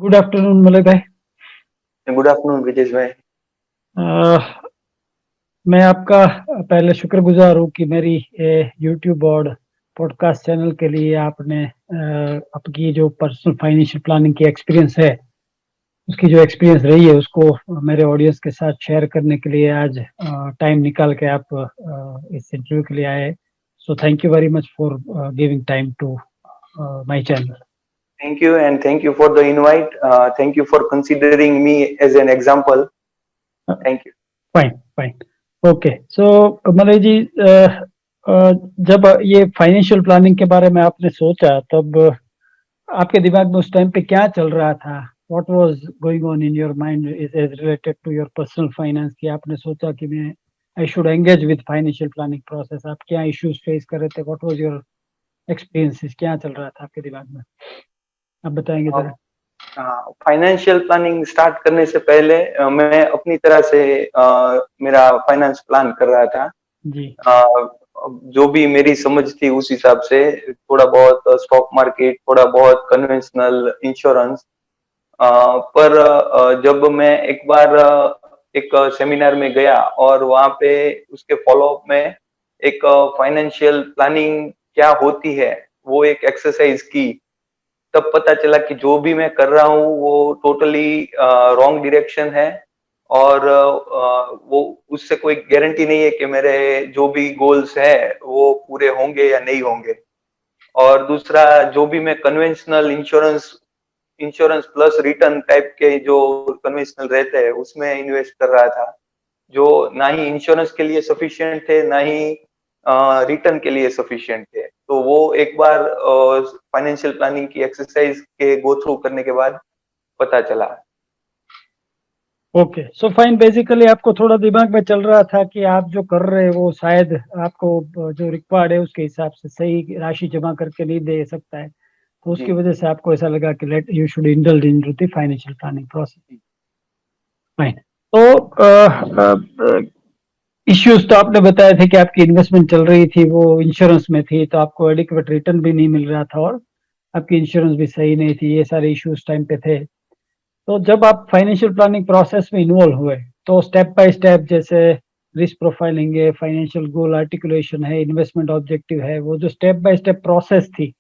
Good afternoon Malik भाई। Good afternoon Brijesh भाई। अ, मैं आपका पहले शुक्रगुजार हूँ कि मेरी यूट्यूब और पॉडकास्ट चैनल के लिए आपने आपकी जो पर्सनल फाइनेंशियल प्लानिंग की एक्सपीरियंस है, उसकी जो एक्सपीरियंस रही है उसको मेरे ऑडियंस के साथ शेयर करने के लिए आज टाइम निकाल के आप इस इंटरव्यू के लिए आए। So thank you very much for giving time to my channel. Thank you and thank you for the invite. Thank you for considering me as an example. Thank you. Fine fine okay. So Malay ji, जब ये financial planning के बारे में आपने सोचा तब आपके दिमाग में उस टाइम पे क्या चल रहा था? What was going on in your mind is as related to your personal finance कि आपने सोचा कि मैं I should engage with financial planning process? आप क्या इश्यूज फेस कर रहे थे? What was your experiences? क्या चल रहा था आपके दिमाग में? आप बताएंगे जरा। फाइनेंशियल प्लानिंग स्टार्ट करने से पहले मैं अपनी तरह से मेरा फाइनेंस प्लान कर रहा था। जी। अ, जो भी मेरी समझ थी उस हिसाब से थोड़ा बहुत स्टॉक मार्केट, थोड़ा बहुत कन्वेंशनल इंश्योरेंस। पर जब मैं एक बार एक सेमिनार में गया और वहां पे उसके फॉलोअप में एक फाइनेंशियल प्लानिंग क्या होती है वो एक एक्सरसाइज की, तब पता चला कि जो भी मैं कर रहा हूँ वो टोटली रॉन्ग डायरेक्शन है। और वो उससे कोई गारंटी नहीं है कि मेरे जो भी गोल्स है वो पूरे होंगे या नहीं होंगे। और दूसरा, जो भी मैं conventional insurance insurance plus return type के जो कन्वेंशनल रहते हैं उसमें इन्वेस्ट कर रहा था, जो ना ही इंश्योरेंस के लिए सफिशिएंट थे ना ही रिटर्न के लिए सफिशिएंट थे। तो वो एक बार फाइनेंशियल प्लानिंग की एक्सरसाइज के गो थ्रू करने के बाद पता चला। Okay, so fine. बेसिकली आपको थोड़ा दिमाग में चल रहा था कि आप जो कर रहे हैं वो शायद आपको जो रिक्वायर्ड है उसके हिसाब से सही राशि जमा करके नहीं दे सकता है, तो जी। उसकी वजह से आपको ऐसा लगा कि let you should indulge in the financial planning process. Fine. तो इश्यूज तो आपने बताए थे कि आपकी इन्वेस्टमेंट चल रही थी वो इंश्योरेंस में थी, तो आपको एडिक्वेट रिटर्न भी नहीं मिल रहा था और आपकी इंश्योरेंस भी सही नहीं थी, ये सारे इश्यूज टाइम पे थे। तो जब आप फाइनेंशियल प्लानिंग प्रोसेस में इन्वॉल्व हुए तो स्टेप बाय स्टेप, जैसे रिस्क प्रोफाइलिंग है, फाइनेंशियल गोल आर्टिकुलेशन है, इन्वेस्टमेंट ऑब्जेक्टिव है, वो जो स्टेप बाय स्टेप प्रोसेस थी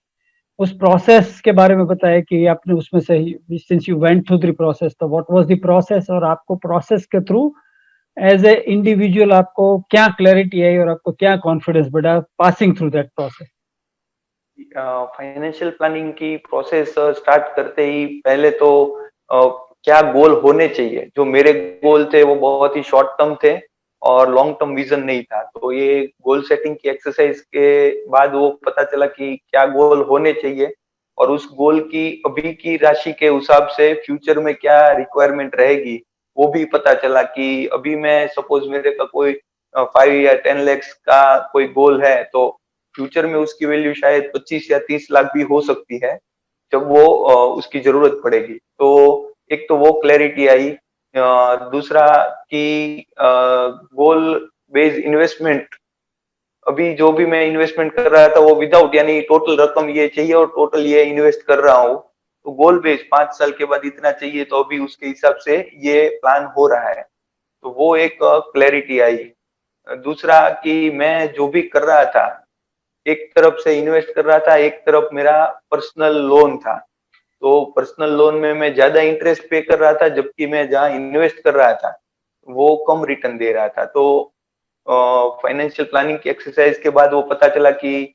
उस प्रोसेस के बारे में बताया कि आपने उसमें से since you went through the process, तो व्हाट वाज द प्रोसेस और आपको प्रोसेस के थ्रू एज ए इंडिविजुअल आपको क्या क्लैरिटी आई और आपको क्या कॉन्फिडेंस बढ़ा passing through that process? Financial planning की प्रोसेस स्टार्ट करते ही पहले तो अ, क्या गोल होने चाहिए। जो मेरे गोल थे वो बहुत ही शॉर्ट टर्म थे और लॉन्ग टर्म विजन नहीं था। तो ये गोल सेटिंग की एक्सरसाइज के बाद वो पता चला कि क्या गोल होने चाहिए और उस गोल की अभी की राशि के हिसाब से फ्यूचर में क्या रिक्वायरमेंट रहेगी वो भी पता चला। कि अभी मैं सपोज मेरे का कोई 5 या 10 लाख का कोई गोल है, तो फ्यूचर में उसकी वैल्यू शायद 25 या 30 लाख भी हो सकती है जब वो उसकी जरूरत पड़ेगी। तो एक तो वो क्लैरिटी आई। दूसरा कि गोल बेस्ड इन्वेस्टमेंट, अभी जो भी मैं इन्वेस्टमेंट कर रहा था वो विदाउट यानी टोटल रकम ये चाहिए और टोटल ये इन्वेस्ट कर रहा हूँ, तो गोल बेस्ड 5 साल के बाद इतना चाहिए, तो अभी उसके हिसाब से ये प्लान हो रहा है। तो वो एक क्लैरिटी आई। दूसरा कि मैं जो भी कर रहा था, एक तरफ से इन्वेस्ट कर रहा था, एक तरफ मेरा पर्सनल लोन था। तो पर्सनल लोन में मैं ज्यादा इंटरेस्ट पे कर रहा था, जबकि मैं जहाँ इन्वेस्ट कर रहा था वो कम रिटर्न दे रहा था। तो फाइनेंशियल प्लानिंग की एक्सरसाइज के बाद वो पता चला कि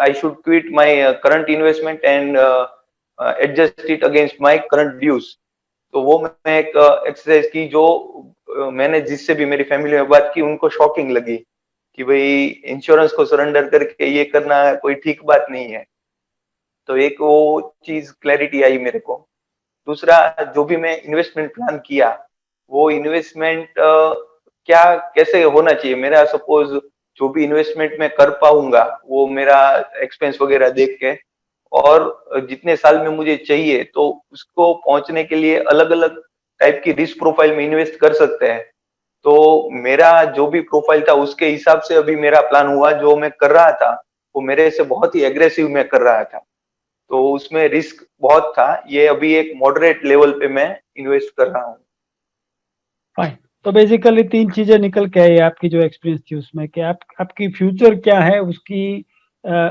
I should quit my current investment and adjust it against my current dues. तो वो मैं एक एक्सरसाइज की जो मैंने जिससे भी मेरी फैमिली में बात की उनको शॉकिंग लगी कि भाई इंश्योरेंस को सरेंडर करके ये करना कोई ठीक बात नहीं है। तो एक वो चीज क्लैरिटी आई मेरे को। दूसरा, जो भी मैं इन्वेस्टमेंट प्लान किया वो इन्वेस्टमेंट क्या कैसे होना चाहिए। मेरा सपोज जो भी इन्वेस्टमेंट मैं कर पाऊंगा वो मेरा एक्सपेंस वगैरह देख के, और जितने साल में मुझे चाहिए तो उसको पहुंचने के लिए अलग अलग टाइप की रिस्क प्रोफाइल में इन्वेस्ट कर सकते हैं। तो मेरा जो भी प्रोफाइल था उसके हिसाब से अभी मेरा प्लान हुआ। जो मैं कर रहा था वो मेरे से बहुत ही एग्रेसिव मैं कर रहा था। तो उसमें रिस्क बहुत था। ये अभी एक मॉडरेट लेवल पे मैं इन्वेस्ट कर रहा हूँ। फाइन। तो बेसिकली तीन चीजें निकल के आई आपकी जो एक्सपीरियंस थी उसमें कि आपकी फ्यूचर क्या है उसकी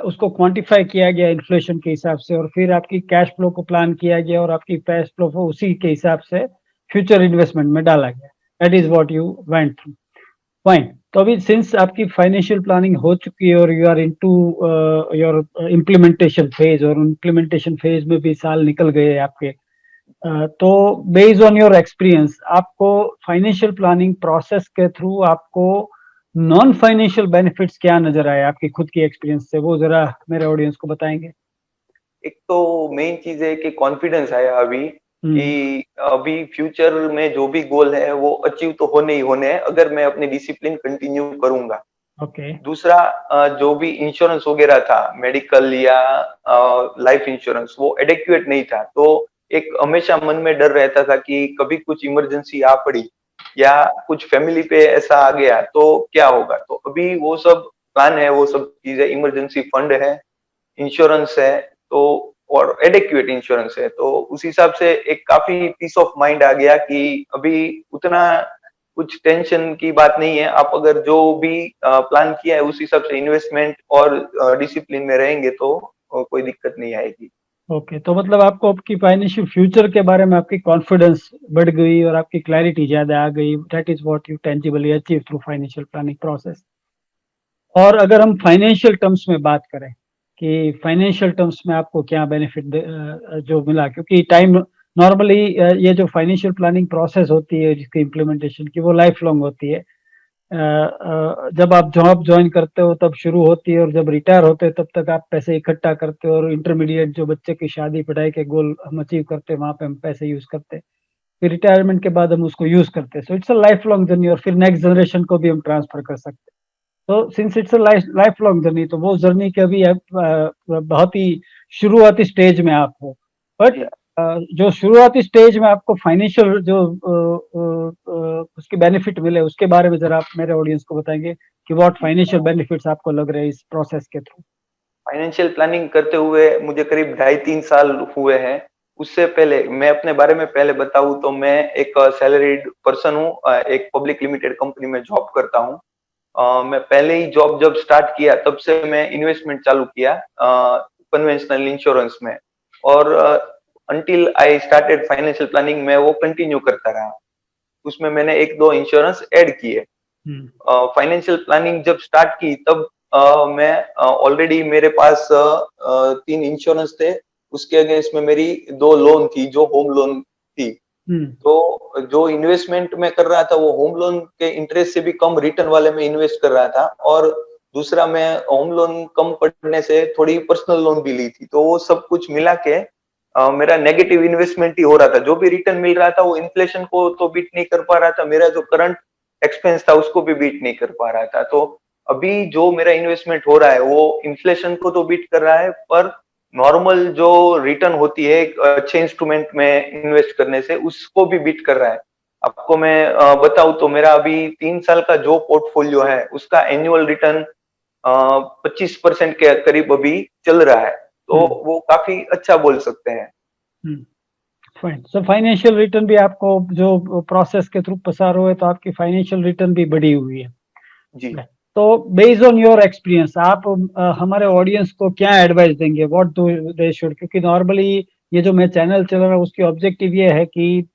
उसको क्वांटिफाई किया गया इन्फ्लेशन के हिसाब से, और फिर आपकी कैश फ्लो को प्लान किया गया और आपकी कैश फ्लो को उसी के हिसाब से फ्यूचर इन्वेस्टमेंट में डाला गया। That is what you went through. Fine. तो अभी सिंस आपकी फाइनेंशियल प्लानिंग हो चुकी है और you are into your implementation phase, और इम्प्लीमेंटेशन फेज में भी साल निकल गए आपके, तो बेस्ड ऑन योर एक्सपीरियंस आपको फाइनेंशियल प्लानिंग प्रोसेस के थ्रू आपको नॉन फाइनेंशियल बेनिफिट्स क्या नजर आए आपकी खुद की एक्सपीरियंस से, वो जरा मेरे ऑडियंस को बताएंगे। एक तो मेन चीज है कि कॉन्फिडेंस आया अभी, कि अभी फ्यूचर में जो भी गोल है वो अचीव तो होने ही होने हैं अगर मैं अपनी डिसिप्लिन कंटिन्यू करूंगा। ओके। दूसरा, जो भी इंश्योरेंस वगैरह था, मेडिकल या लाइफ इंश्योरेंस, वो एडिक्वेट नहीं था। तो एक हमेशा मन में डर रहता था कि कभी कुछ इमरजेंसी आ पड़ी या कुछ फैमिली पे ऐसा आ गया तो क्या होगा। तो अभी वो सब प्लान है, वो सब चीजें, इमरजेंसी फंड है, इंश्योरेंस है, तो और एडिक्वेट इंश्योरेंस है, तो उस हिसाब से एक काफी पीस ऑफ माइंड आ गया कि अभी उतना कुछ टेंशन की बात नहीं है। आप अगर जो भी प्लान किया है उस हिसाब से इन्वेस्टमेंट और डिसिप्लिन में रहेंगे तो कोई दिक्कत नहीं आएगी। ओके, तो मतलब आपको आपकी फाइनेंशियल फ्यूचर के बारे में आपकी कॉन्फिडेंस बढ़ गई और आपकी क्लैरिटी ज्यादा आ गई। That is what you tangibly achieve through financial planning process. और अगर हम फाइनेंशियल टर्म्स में बात करें कि फाइनेंशियल टर्म्स में आपको क्या बेनिफिट जो मिला, क्योंकि टाइम नॉर्मली ये जो फाइनेंशियल प्लानिंग प्रोसेस होती है जिसकी इम्प्लीमेंटेशन की, वो लाइफ लॉन्ग होती है। जब आप जॉब ज्वाइन करते हो तब शुरू होती है, और जब रिटायर होते हैं तब तक आप पैसे इकट्ठा करते हो, और इंटरमीडिएट जो बच्चे की शादी पढ़ाई के गोल हम अचीव करते हैं वहां पे हम पैसे यूज करते हैं, फिर रिटायरमेंट के बाद हम उसको यूज करते हैं। So it's a life long journey, और फिर नेक्स्ट जनरेशन को भी हम ट्रांसफर कर सकते हैं। तो since it's a life long journey, तो वो जर्नी के अभी आप बहुत ही शुरुआती स्टेज में आप हो। बट जो शुरुआती स्टेज में आपको फाइनेंशियल जो उसके बेनिफिट मिले उसके बारे में जरा आप मेरे ऑडियंस को बताएंगे कि व्हाट फाइनेंशियल बेनिफिट्स आपको लग रहे हैं इस प्रोसेस के थ्रू। फाइनेंशियल प्लानिंग करते हुए मुझे करीब 2.5-3 साल हुए हैं। उससे पहले मैं अपने बारे में पहले बताऊं तो मैं एक सैलरीड पर्सन हूँ, एक पब्लिक लिमिटेड कंपनी में जॉब करता हूँ। मैं पहले ही जॉब जब स्टार्ट किया तब से मैं इन्वेस्टमेंट चालू किया कन्वेंशनल इंश्योरेंस में, और until I started financial planning में वो कंटिन्यू करता रहा। उसमें मैंने एक दो इंश्योरेंस ऐड किए। फाइनेंशियल प्लानिंग जब स्टार्ट की तब मैं ऑलरेडी मेरे पास 3 इंश्योरेंस थे। उसके अगेंस्ट में मेरी 2 लोन थी जो होम लोन थी। तो जो इन्वेस्टमेंट में कर रहा था वो होम लोन के इंटरेस्ट से भी कम रिटर्न वाले में इन्वेस्ट कर रहा था, और दूसरा मैं होम लोन कम पड़ने से थोड़ी पर्सनल लोन भी ली थी। तो वो सब कुछ मिला के मेरा नेगेटिव इन्वेस्टमेंट ही हो रहा था। जो भी रिटर्न मिल रहा था वो इन्फ्लेशन को तो बीट नहीं कर पा रहा था, मेरा जो करंट एक्सपेंस था उसको भी बीट नहीं कर पा रहा था। तो अभी जो मेरा इन्वेस्टमेंट हो रहा है वो इन्फ्लेशन को तो बीट कर रहा है, पर नॉर्मल जो रिटर्न होती है एक अच्छे इंस्ट्रूमेंट में इन्वेस्ट करने से उसको भी बीट कर रहा है। आपको मैं बताऊं तो मेरा अभी 3 साल का जो पोर्टफोलियो है उसका एनुअल रिटर्न 25% के करीब अभी चल रहा है, तो वो काफी अच्छा बोल सकते हैं। फाइन। सो फाइनेंशियल रिटर्न भी आपको जो प्रोसेस के थ्रू पसार हुए तो आपकी फाइनेंशियल रिटर्न भी बढ़ी हुई है जी। तो बेस्ड ऑन योर एक्सपीरियंस आप हमारे ऑडियंस को क्या एडवाइस देंगे, व्हाट डू दे शुड, क्योंकि नॉर्मली ये जो मैं चैनल चला रहा हूँ उसकी ऑब्जेक्टिव ये है कि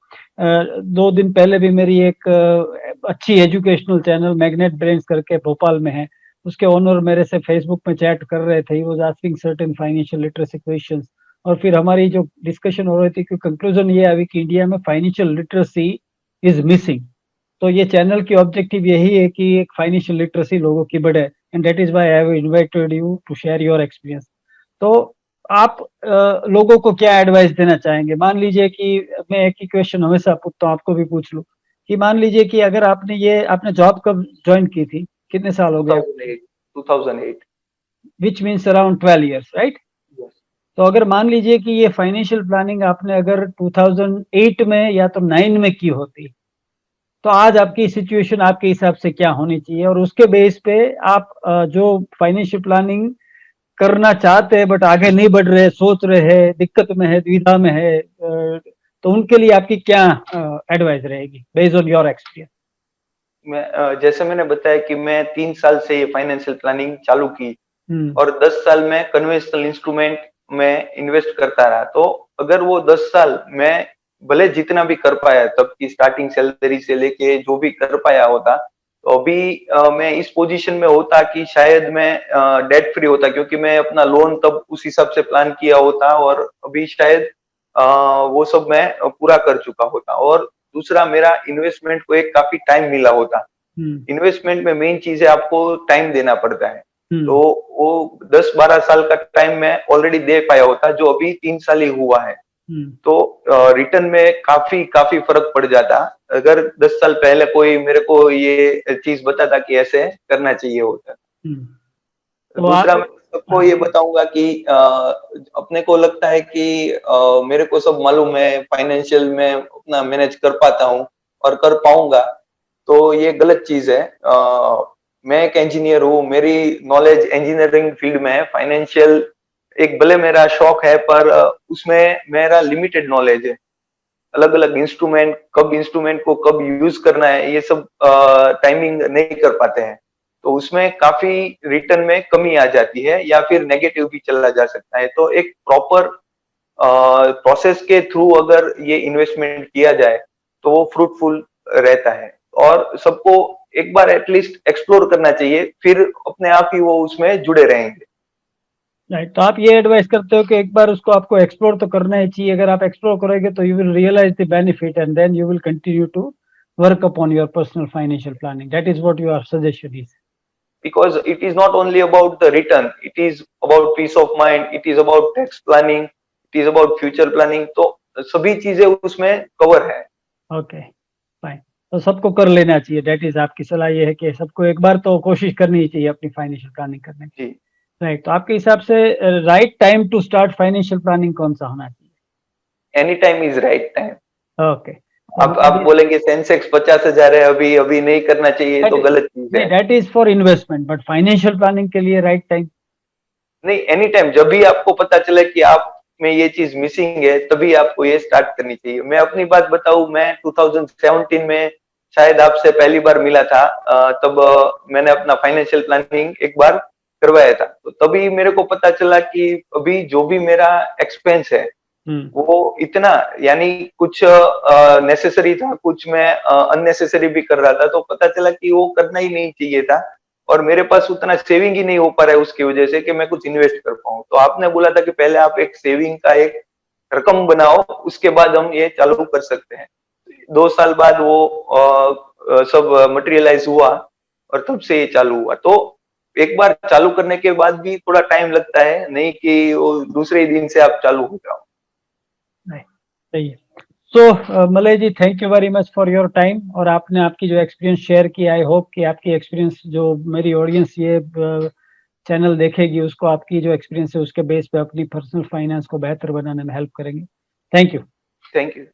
2 दिन पहले भी मेरी एक अच्छी एजुकेशनल चैनल मैग्नेट ब्रेन्स करके भोपाल में है, उसके ओनर मेरे से फेसबुक में चैट कर रहे थे, वो asking certain financial literacy questions, और फिर हमारी जो डिस्कशन हो रही थी कि कंक्लूजन ये अभी कि इंडिया में फाइनेंशियल लिटरेसी इज मिसिंग। तो ये चैनल की ऑब्जेक्टिव यही है कि एक फाइनेंशियल लिटरेसी लोगों की बढ़े, and that is why I have invited you to share your experience. तो आप लोगों को क्या एडवाइस देना चाहेंगे? मान लीजिए कि मैं एक ही क्वेश्चन हमेशा पूछता हूँ, आपको भी पूछ लूं कि मान लीजिए कि अगर आपने जॉब कब ज्वाइन की थी, कितने साल हो गए? 2008। 2008। Which means around 12 years, right? तो अगर मान लीजिए कि ये फाइनेंशियल प्लानिंग आपने अगर 2008 में या तो 9 में की होती, तो आज आपकी सिचुएशन आपके हिसाब से क्या होनी चाहिए, और उसके बेस पे आप जो फाइनेंशियल प्लानिंग करना चाहते हैं बट आगे नहीं बढ़ रहे, सोच रहे हैं, दिक्कत में है, दुविधा में है, तो उनके लिए आपकी क्या एडवाइस रहेगी बेस्ड ऑन योर एक्सपीरियंस? जैसे मैंने बताया कि मैं 3 साल से ये फाइनेंशियल प्लानिंग चालू की हम्म। और 10 साल में कन्वेंशनल इंस्ट्रूमेंट में इन्वेस्ट करता रहा। तो अगर वो 10 साल मैं भले जितना भी कर पाया, तब की स्टार्टिंग सैलरी से लेके जो भी कर पाया होता, तो अभी मैं इस पोजीशन में होता कि शायद मैं डेट फ्री होता, क्योंकि मैं अपना लोन तब उस हिसाब से प्लान किया होता और अभी शायद वो सब मैं पूरा कर चुका होता। और दूसरा, मेरा इन्वेस्टमेंट को एक काफी टाइम मिला होता। इन्वेस्टमेंट में मेन चीज है आपको टाइम देना पड़ता है। तो वो 10-12 साल का टाइम मैं ऑलरेडी दे पाया होता, जो अभी 3 साल ही हुआ है। तो रिटर्न में काफी काफी फर्क पड़ जाता अगर 10 साल पहले कोई मेरे को ये चीज बताता कि ऐसे करना चाहिए होता। तो दूसरा, मैं सबको ये बताऊंगा कि अपने को लगता है कि मेरे को सब मालूम है, फाइनेंशियल में अपना मैनेज कर पाता हूँ और कर पाऊंगा, तो ये गलत चीज है। मैं एक इंजीनियर हूँ, मेरी नॉलेज इंजीनियरिंग फील्ड में है। फाइनेंशियल एक भले मेरा शौक है, पर उसमें मेरा लिमिटेड नॉलेज है। अलग अलग इंस्ट्रूमेंट को कब यूज करना है, ये सब टाइमिंग नहीं कर पाते हैं। तो उसमें काफी रिटर्न में कमी आ जाती है या फिर नेगेटिव भी चला जा सकता है। तो एक प्रॉपर प्रोसेस के थ्रू अगर ये इन्वेस्टमेंट किया जाए तो वो फ्रूटफुल रहता है। और सबको एक बार एटलीस्ट एक्सप्लोर करना चाहिए, फिर अपने आप ही वो उसमें जुड़े रहेंगे। राइट, तो आप ये एडवाइस करते हो कि एक बार उसको आपको एक्सप्लोर तो करना ही चाहिए। अगर आप एक्सप्लोर करोगे तो you will realize the benefit and then you will continue to work upon your personal financial planning. That is what your suggestion is. Because it is not only about the return, it is about peace of mind, it is about tax planning, it is about future planning। तो सभी चीजें उसमें cover है। Okay, fine. तो सबको कर लेना चाहिए, दैट इज आपकी सलाह ये है कि सबको एक बार तो कोशिश करनी ही चाहिए अपनी फाइनेंशियल प्लानिंग करने की। जी। राइट, तो आपके हिसाब से right time to start financial planning कौन सा होना चाहिए? Any time is right time. Okay. आप बोलेंगे सेंसेक्स 50,000 है, अभी अभी नहीं करना चाहिए, तो गलत चीज है। That is for investment, but financial planning के लिए राइट टाइम? नहीं, एनी टाइम, जब भी आपको पता चले कि आप में ये चीज मिसिंग है, तभी आपको ये स्टार्ट करनी चाहिए। मैं अपनी बात बताऊं, मैं 2017 में शायद आपसे पहली बार मिला था। तब मैंने अपना फाइनेंशियल प्लानिंग एक बार करवाया था। तो तभी मेरे को पता चला कि अभी जो भी मेरा एक्सपेंस है वो इतना, यानी कुछ नेसेसरी था, कुछ मैं अननेसेसरी भी कर रहा था। तो पता चला कि वो करना ही नहीं चाहिए था और मेरे पास उतना सेविंग ही नहीं हो पा रहा है उसकी वजह से कि मैं कुछ इन्वेस्ट कर पाऊं। तो आपने बोला था कि पहले आप एक सेविंग का एक रकम बनाओ, उसके बाद हम ये चालू कर सकते हैं। 2 साल बाद वो सब मटेरियलाइज हुआ और तब से ये चालू हुआ। तो एक बार चालू करने के बाद भी थोड़ा टाइम लगता है, नहीं कि वो दूसरे ही दिन से आप चालू हो जाओ। सही है। So Malay ji, thank you very much for your time. और आपने आपकी जो एक्सपीरियंस शेयर किया, आई होप कि आपकी एक्सपीरियंस जो मेरी ऑडियंस ये चैनल देखेगी उसको आपकी जो एक्सपीरियंस है उसके बेस पे अपनी पर्सनल फाइनेंस को बेहतर बनाने में हेल्प करेंगे। Thank you. Thank you.